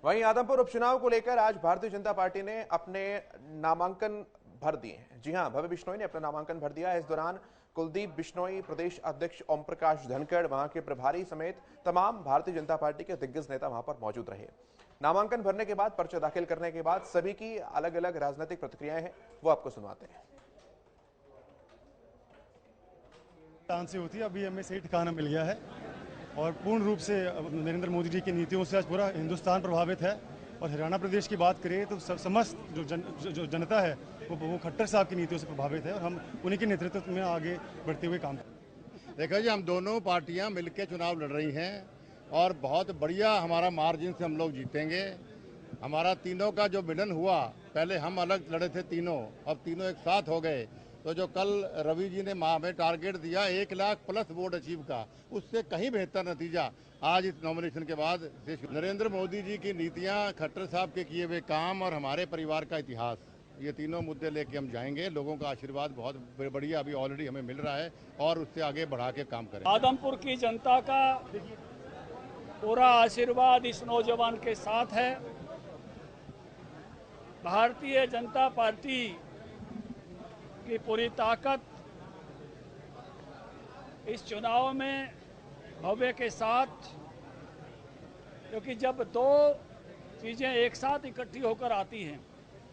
वहीं आदमपुर उपचुनाव को लेकर आज भारतीय जनता पार्टी ने अपने नामांकन भर दिए हैं। जी हां, भव्य बिश्नोई ने अपना नामांकन भर दिया है। इस दौरान कुलदीप बिश्नोई, प्रदेश अध्यक्ष ओम प्रकाश धनखड़, वहां के प्रभारी समेत तमाम भारतीय जनता पार्टी के दिग्गज नेता वहां पर मौजूद रहे। नामांकन भरने के बाद, पर्चा दाखिल करने के बाद सभी की अलग अलग राजनीतिक प्रतिक्रियाएं हैं, वो आपको सुनवाते हैं। से होती है, अभी हमें सही ठिकाना मिल गया है और पूर्ण रूप से नरेंद्र मोदी जी की नीतियों से आज पूरा हिंदुस्तान प्रभावित है। और हरियाणा प्रदेश की बात करें तो समस्त जो जनता है वो खट्टर साहब की नीतियों से प्रभावित है और हम उन्हीं के नेतृत्व में आगे बढ़ते हुए काम करें। देखो जी, हम दोनों पार्टियां मिलकर चुनाव लड़ रही हैं और बहुत बढ़िया हमारा मार्जिन से हम लोग जीतेंगे। हमारा तीनों का जो मिलन हुआ, पहले हम अलग लड़े थे तीनों, अब तीनों एक साथ हो गए। तो जो कल रवि जी ने हमें टारगेट दिया 1 लाख प्लस वोट अचीव का, उससे कहीं बेहतर नतीजा आज इस नॉमिनेशन के बाद नरेंद्र मोदी जी की नीतियां, खट्टर साहब के किए हुए काम और हमारे परिवार का इतिहास, ये तीनों मुद्दे लेके हम जाएंगे। लोगों का आशीर्वाद बहुत बढ़िया अभी ऑलरेडी हमें मिल रहा है और उससे आगे बढ़ा के काम करें। आदमपुर की जनता का पूरा आशीर्वाद इस नौजवान के साथ है। भारतीय जनता पार्टी की पूरी ताकत इस चुनाव में भव्य के साथ, क्योंकि जब दो चीज़ें एक साथ इकट्ठी होकर आती हैं,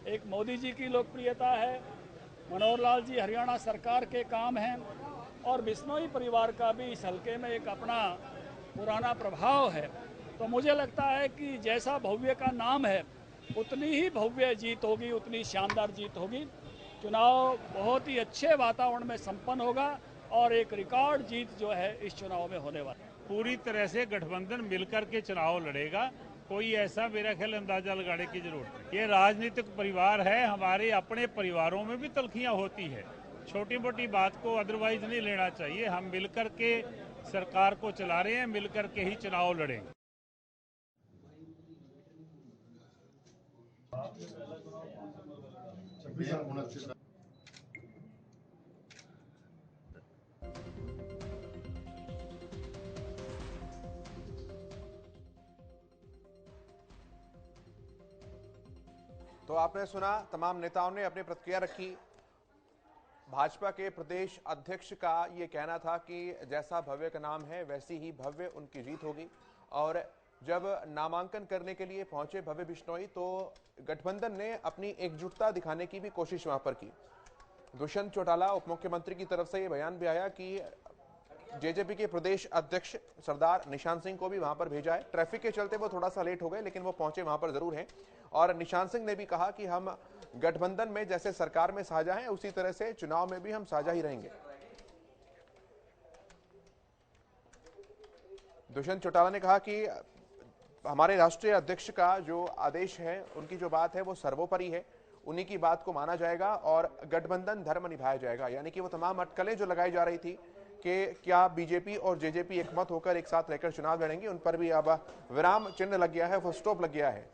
एक मोदी जी की लोकप्रियता है, मनोहर लाल जी हरियाणा सरकार के काम हैं और बिश्नोई परिवार का भी इस हलके में एक अपना पुराना प्रभाव है, तो मुझे लगता है कि जैसा भव्य का नाम है उतनी ही भव्य जीत होगी, उतनी शानदार जीत होगी। चुनाव बहुत ही अच्छे वातावरण में संपन्न होगा और एक रिकॉर्ड जीत जो है इस चुनाव में होने वाली। पूरी तरह से गठबंधन मिलकर के चुनाव लड़ेगा, कोई ऐसा मेरा ख्याल अंदाजा लगाने की जरूरत नहीं। ये राजनीतिक परिवार है, हमारे अपने परिवारों में भी तलखियां होती है, छोटी मोटी बात को अदरवाइज नहीं लेना चाहिए। हम मिलकर के सरकार को चला रहे हैं, मिलकर के ही चुनाव लड़ेंगे। तो आपने सुना, तमाम नेताओं ने अपनी प्रतिक्रिया रखी। भाजपा के प्रदेश अध्यक्ष का ये कहना था कि जैसा भव्य का नाम है वैसी ही भव्य उनकी जीत होगी। और जब नामांकन करने के लिए पहुंचे भव्य बिश्नोई, तो गठबंधन ने अपनी एकजुटता दिखाने की भी कोशिश वहां पर की। दुष्यंत चौटाला उप मुख्यमंत्री की तरफ से ये बयान भी आया कि जेजेपी के प्रदेश अध्यक्ष सरदार निशांत सिंह को भी वहां पर भेजा है। ट्रैफिक के चलते वो थोड़ा सा लेट हो गए, लेकिन वो पहुंचे वहां पर जरूर हैं। और निशांत सिंह ने भी कहा कि हम गठबंधन में जैसे सरकार में साझा हैं, उसी तरह से चुनाव में भी हम साझा ही रहेंगे। दुष्यंत चौटाला ने कहा कि हमारे राष्ट्रीय अध्यक्ष का जो आदेश है, उनकी जो बात है वो सर्वोपरि है, उन्हीं की बात को माना जाएगा और गठबंधन धर्म निभाया जाएगा। यानी कि वो तमाम अटकलें जो लगाई जा रही थी कि क्या बीजेपी और जेजेपी एकमत होकर एक साथ रहकर चुनाव लड़ेंगे, उन पर भी अब विराम चिन्ह लग गया है, फुल स्टॉप लग गया है।